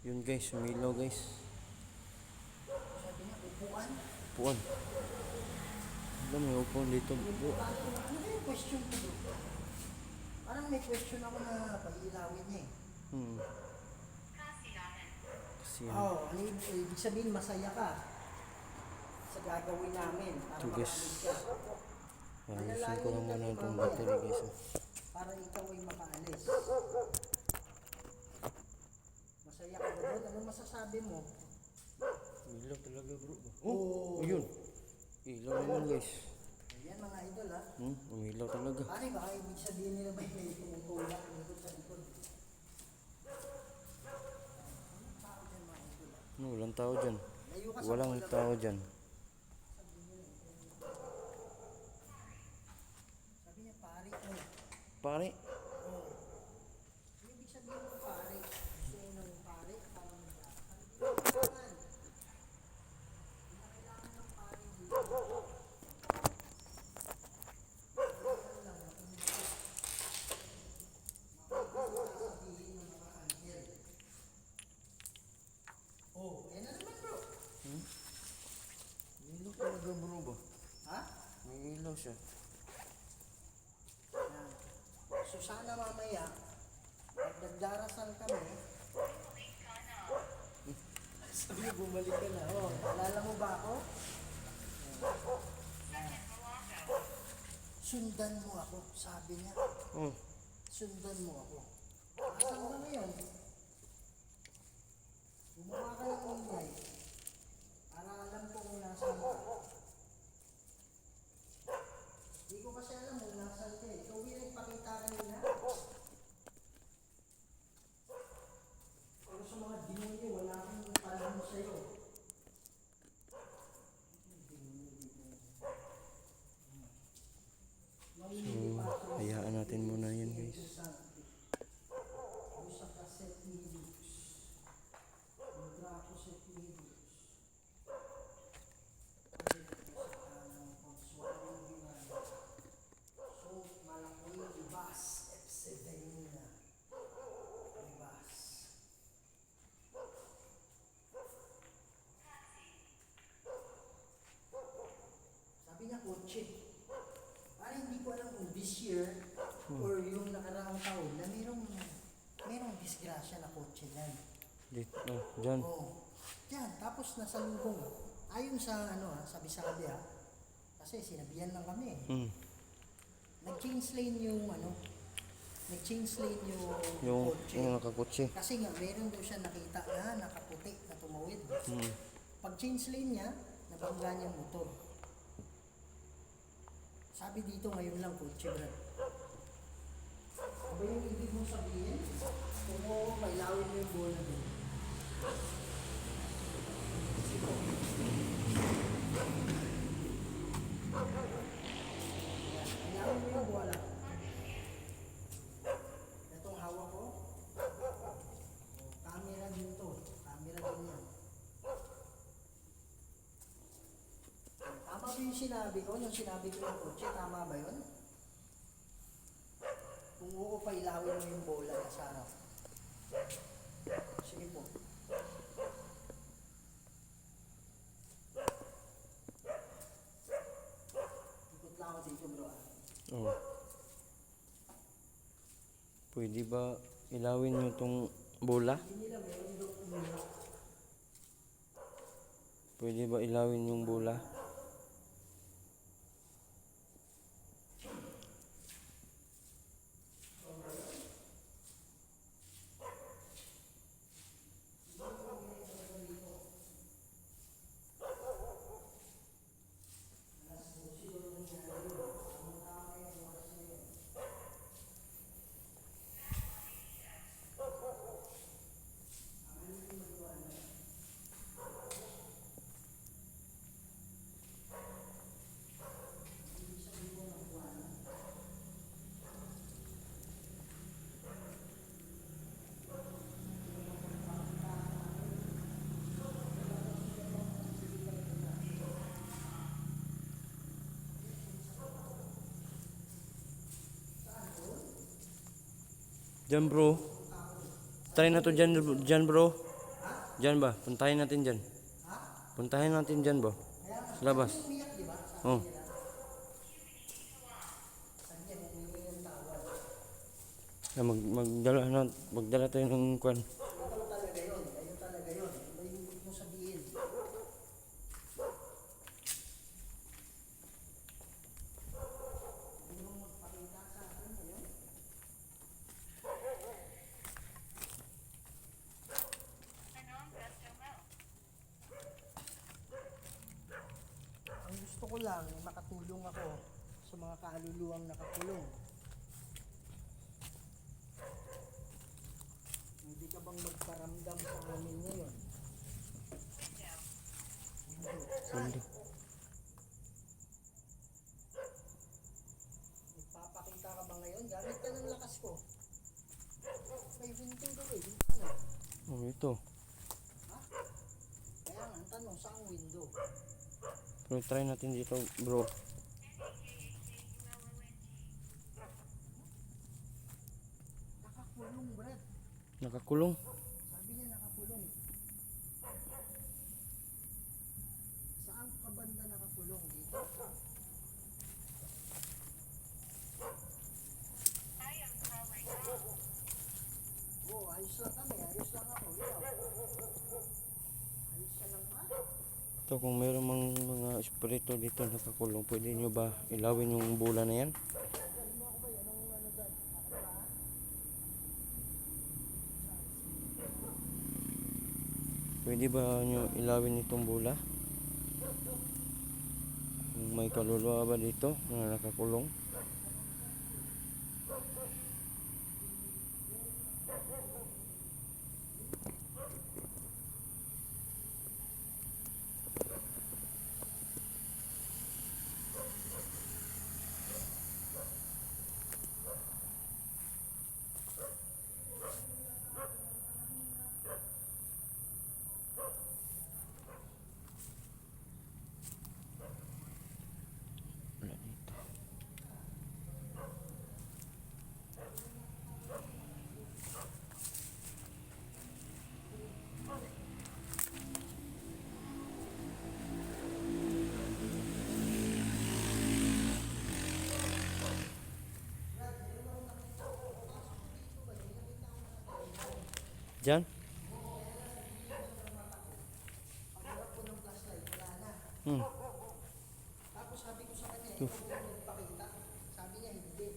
Yun guys, sumilaw guys. Sabi niya, upuan. Upuan. Alam, may upuan dito bro. Ano ba yung question ko bro? Parang may question ako na pag-ilawin niya eh. Kasi Oo, ano ibig sabihin masaya ka sa gagawin namin para ito guys. makaalis ka. Ayusin ko lang muna itong battery guys. Para ikaw ay makaalis. Masaya ka ba doon? Anong masasabi mo? Ilaw talaga bro. Oh. Ayun. Ilaw naman guys. Ayan mga idol ha. Umilaw talaga. Pare baka ibig sabihin nila ba may tumutulak dito sa likod. No, walang tao dyan. Layo ka sa Walang bola, tao dyan. Sabi niya pare oh. Pare. Oh. Ibig sabihin mo pare. Gusto mo ng pare para mag-aaral. Kailangan ng pare dito. Oh, yan na naman bro. Ilaw talaga bro ba? Ha? May ilaw siya. Yan. So sana mamaya, pag nagdarasal kami, sabi niya, bumalik ka na. Oh, alala mo ba ako? Yan. Sundan mo ako, sabi niya. Oh. Sundan mo ako. Asan ka ngayon? Gumawa ka ng ingay. Para alam ko kung nasan ka. Hindi ko kasi alam kung nasan ka eh. Ikaw yung nagpakita kanina. Pero sa mga demonyo, wala akong panahon sa'yo. So, hayaan natin muna yun guys. Sabi niya kotse. Parang hindi ko alam kung this year or yung nakaraang taon na merong disgrasya na kotse yan. Dito, dyan. Oo. Yan, tapos nasa lubong. Ayon sa sabi-sabi ha. Kasi sinabihan lang kami. Nag-change lane yung Yung kotse. nakakotse. Kasi nga, meron daw siya nakita na nakaputi na tumawid. Pag change lane niya, nabangga niya yung motor. Sabi dito ngayon lang kotse, brad. Ano ba yung ibig mong sabihin? Kung oo, mailawin mo yung bola doon. Mailawin mo yung bola. Itong hawak ko. Camera din to. Camera din yan. Tama ba yung sinabi ko? Yung sinabi ko ng kotse, tama ba yun? Kung oo, pailawin mo yung bola na sa harap. Sige po. Ikot lang ako dito bro. Oh. Pwede ba ilawin nyo itong bola? Hindi nila meron daw kumila. Pwede ba ilawin yung bola? Diyan bro. Try na to dyan bro. Diyan ba? Puntahin natin dyan. Ha? Puntahin natin dyan ba? Kaya nga, Sa labas. sabi umiyak, di ba? Sabi Oh. nila. Sabi niya, humingi ng tawad. Magdala tayo ng kwan. Ikaw talaga yun. Kayo talaga yun. Ano yung ibig mo sabihin? Hindi mo magpakita sa akin ngayon? Ang gusto ko lang, makatulong ako sa mga kaluluwang nakakulong. Hindi ka bang magparamdam sa amin ngayon? Hindi. Ipapakita ka ba ngayon? Gamit ka ng lakas ko. May window daw eh. Ano? Oh, ito. Ha? Kaya nga, ang tanong, saan window? Pero try natin dito, bro. Nakakulong, Brad. Nakakulong. Sabi niya nakakulong. Saan ka banda nakakulong dito? Oo, ayos lang kami. Ayos lang ako. Ikaw. Ayos ka lang ba? Ito, kung mayroong mga espiritu dito nakakulong, pwede nyo ba ilawin yung bola na yan? Sabi mo ako ba yan ang ano dyan? Kakaba? Pwede ba nyo ilawin itong bola? Kung may kaluluwa ba dito na nakakulong? Wala dito. Diyan? Pagharap ko ng flashlight, wala na. Hmm. Tapos sabi ko sa kanya, ikaw ba yung nagpakita? Sabi niya, hindi.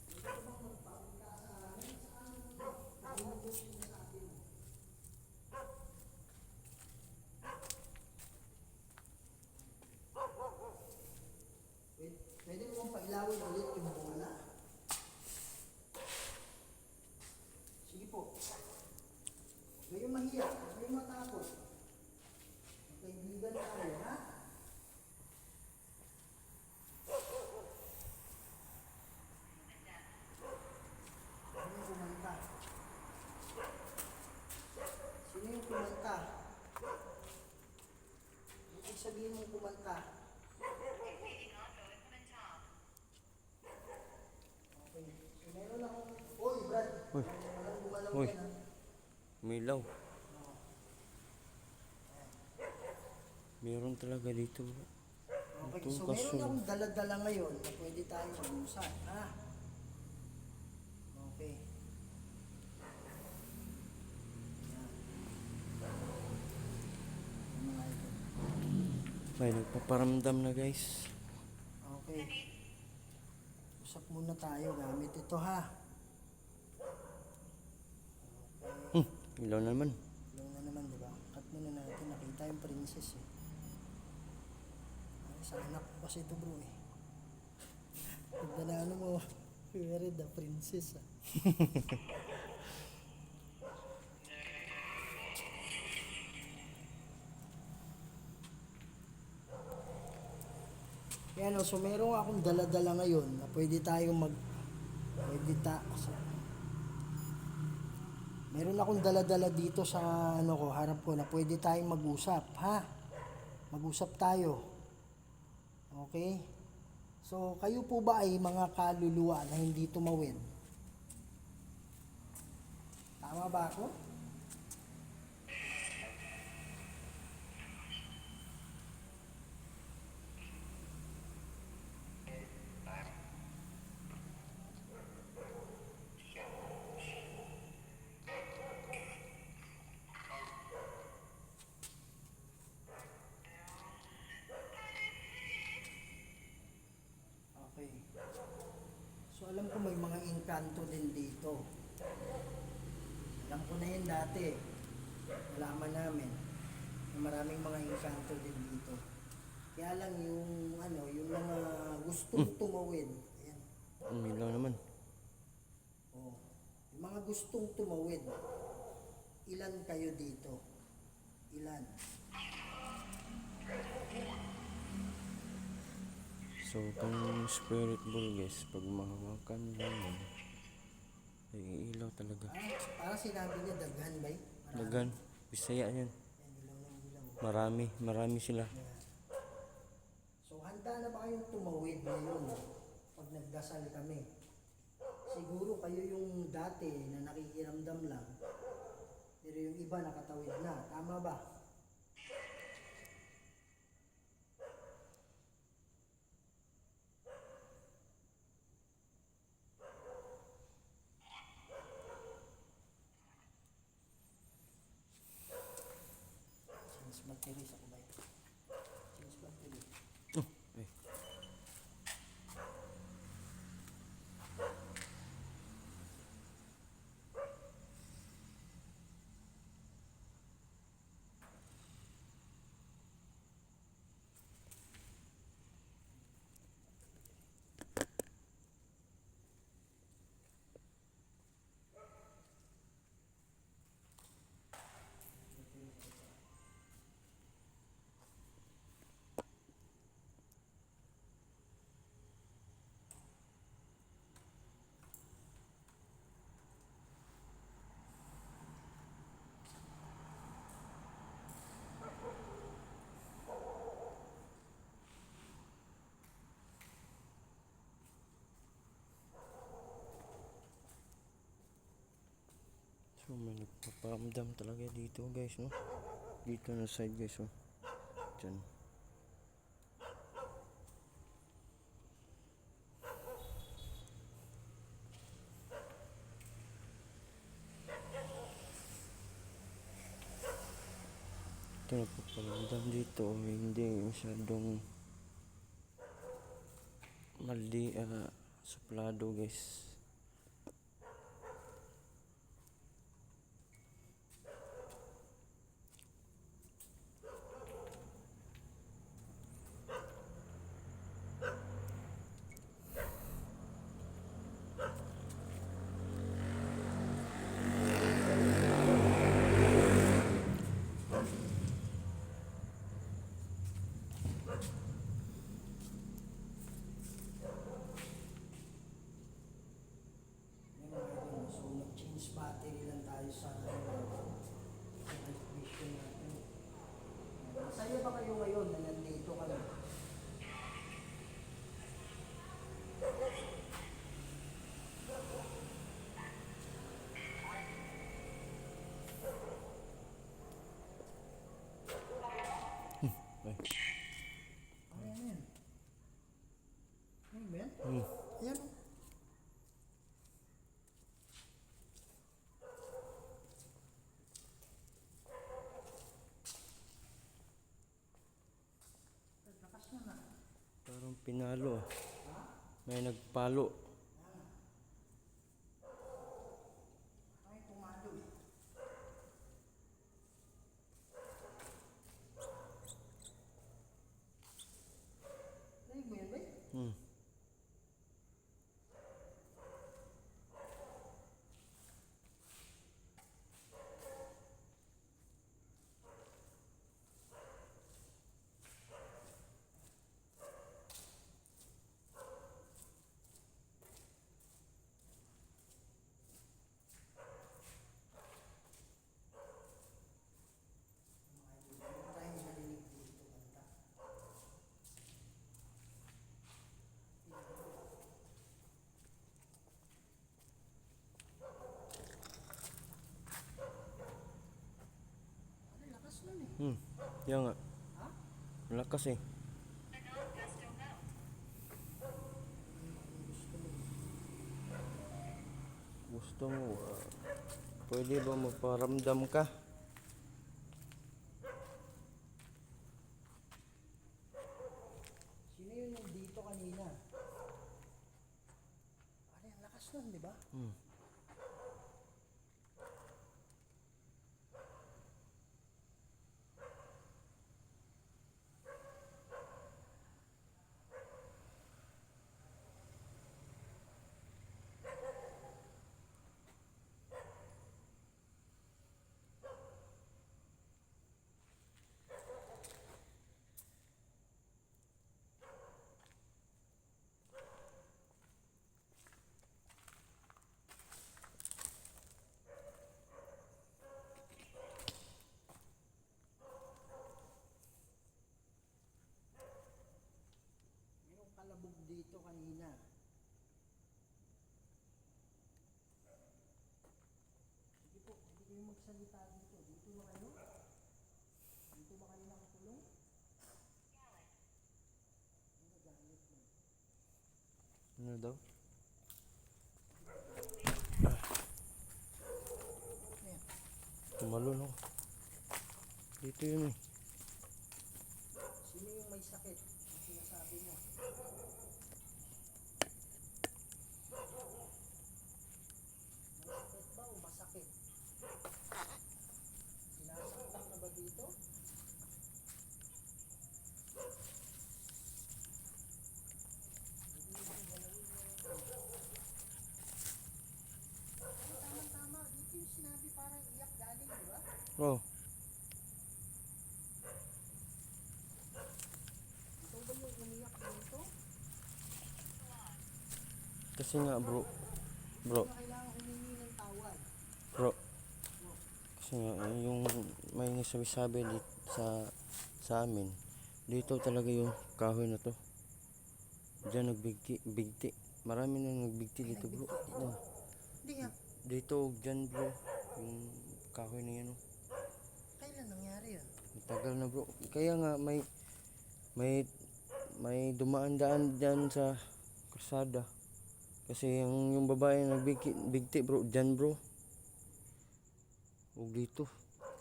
Gusto ko bang magpakita sa amin? Saan mo? Ano mo sinasabi mo? Pwede mo bang pailawin ulit yung bola? Sige po. Huwag kayong mahiya. Huwag kayong matakot. Magkaibigan tayo, ha? Sino yung kumanta? Sino yung kumanta? Ibig sabihin mong kumanta. Okay. So meron akong... Uy, Brad! Uy. Walang gumalaw Uy. yan, ha? Umilaw. Meron talaga dito, bro. Okay, Ito, so kaso- meron akong dala-dala ngayon na pwede tayong mag-usap, ha? Okay. Yan. Yung mga ito. May nagpaparamdam na, guys. Okay. Usap muna tayo gamit ito, ha? Ilaw na naman. Yung na naman, di ba? Cut muna natin. Nakita yung princess, eh. Ay, sa anak ko kasi ito, bro, eh. Pag na ano mo, where the princess, ah. Yan, so meron akong dala-dala ngayon na pwede tayong meron akong dala-dala dito sa ano ko, harap ko na pwede tayong mag-usap, ha? Mag-usap tayo. Okay? So, kayo po ba ay mga kaluluwa na hindi tumawid? Tama ba ako? Okay. So alam ko may mga engkanto din dito. Alam ko na yun dati. Nalaman namin na maraming mga engkanto din dito. Kaya lang yung ano, yung mga gustong tumawid. Ayan. Umilaw naman. Oh. Yung mga gustong tumawid. Ilan kayo dito? Ilan? So, itong spirit ball guys, pag mahawakan lang yan, ay iilaw talaga. Para sinabi niya daghan ba? Dagan, Bisaya yan. Yan, ilaw ng ilaw. Marami sila. Ayan. So handa na ba kayong tumawid ngayon pag nagdasal kami? Siguro kayo yung dati na nakikiramdam lang, pero yung iba nakatawid na. Tama ba? Change batteries ako ba? Change battery. Ay, so may nagpaparamdam talaga dito guys, no? Dito na side guys, oh. Diyan. Ito nagpaparamdam dito, hindi masyadong suplado guys. Yung mga idol, so nag-change battery lang tayo sa vision natin. Masaya ba kayo ngayon na nandito kami? Ay. Ano yan? Ano ba yan? Hmm. Ayan o. Lakas na na. Parang pinalo, ah. Ha? May nagpalo. Ay, pumalo eh. Narinig mo yan ba? Hmm. Yan nga. Ha? Malakas eh. Gusto mo, pwede ba maparamdam ka? Sino yun yung dito kanina? Pare, ang lakas nun, di ba? Hmm. Merong kalabog dito kanina. Sige po, hindi kayo magsalita dito. Dito ba kayo? Dito ba kayo nakakulong? Ano galit mo? Ano daw? Ayan. Tumalon ako. Dito yun eh. Sino yung may sakit? Ang sinasabi mo. May sakit ba o masakit? Sinasaktan ka ba dito? Tama-tama, dito yung sinabi parang iyak galing, di ba? Oh, Ikaw ba yung umiyak dito? kasi nga bro. Bro, Hindi na kailangan humingi ng tawad. bro. Kasi nga, yung may nasabi-sabi dito sa amin. Dito talaga yung kahoy na to. Diyan nagbigti. Marami na nagbigti May dito bro. nagbigti dito? Oh, Hindi nga. dito, dyan bro. Yung kahoy na yan oh. Kailan nangyari yun? Matagal na bro. Kaya nga may may dumaan-daan dyan sa kalsada. Kasi yung babae na bigti bro, dyan bro. O dito.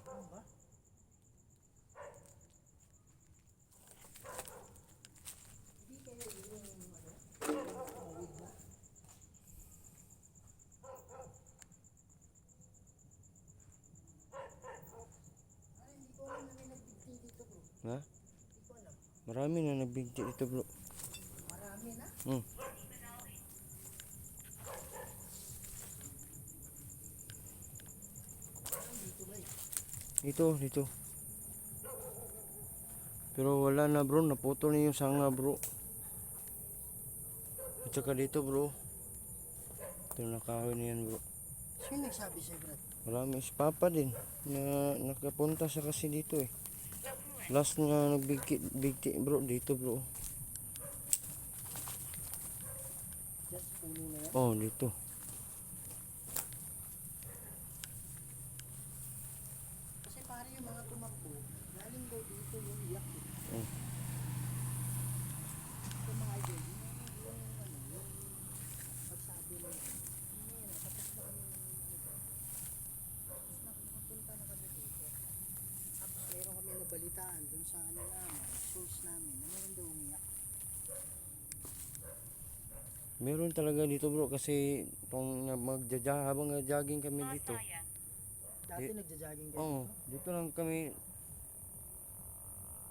Ano ba? Hindi kaya yung ano? Tumawid na? Ay, hindi ko alam na may nagbigti dito bro. Ha? Hindi ko alam. Marami na nagbigti dito bro. Marami na? Hmm. Parang dito ba eh? Dito. Pero wala na bro, naputo na yung sanga bro. At saka dito bro. Ito nakahoy na yan bro. Sino nagsabi sa'yo Brad? Marami si Papa din na nakapunta siya kasi dito eh. Last nga nagbigti bro dito bro. Diyan sa puno na yan? Oh, dito. Kasi pare yung mga tumakbo, galing daw dito yung iyak eh. Oh. Ito mga idol, yung ano, yung pagsabi mo yan. Ano yan, tapos na kami tapos na nakapunta na kami dito. Tapos meron kami nabalitaan dun sa ano namin, source namin, na meron daw umiyak. Meron talaga dito bro kasi kung habang jogging kami dito. Dati nagja-jogging kayo Oh, dito? dito lang kami.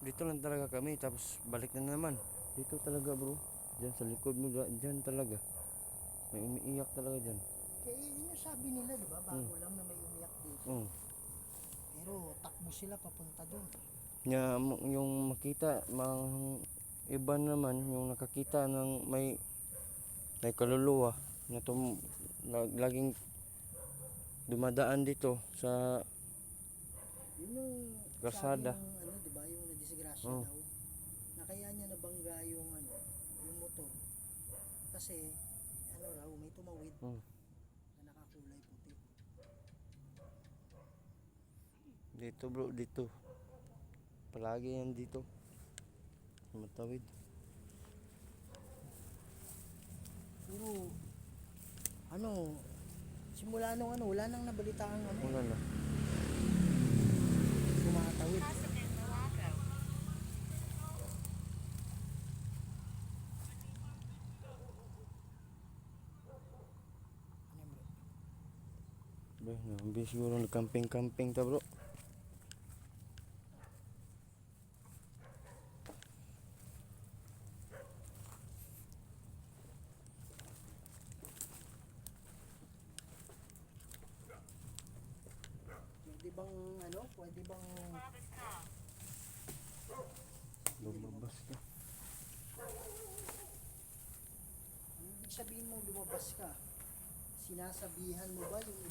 Dito lang talaga kami tapos balik na naman. Dito talaga bro. Diyan sa likod mo diyan talaga. May umiiyak talaga diyan. Kaya yun yung sabi nila, di ba? Bago lang na may umiyak dito. Oh. Pero takbo sila papunta dun. Yung makita iba naman yung nakakita ng may kaluluwa na laging dumadaan dito sa Yun yung Kalsada. sabi ng ano, di ba? Yung nadisgrasya Oh. daw. Na kaya niya nabangga yung ano, yung motor. Kasi ano raw, may tumawid na nakakulay puti. Dito bro, dito. Palagi yan dito. Matawid. Pero, ano, simula nung ano, wala nang nabalitaan ano, Wala na. tumatawid. Ano yun, bro? Bro, nabi siguro nag-camping-camping ta bro. Pwede bang, ano, pwede bang, Lumabas ka. ano ibig sabihin mong lumabas ka? Sinasabihan mo ba yung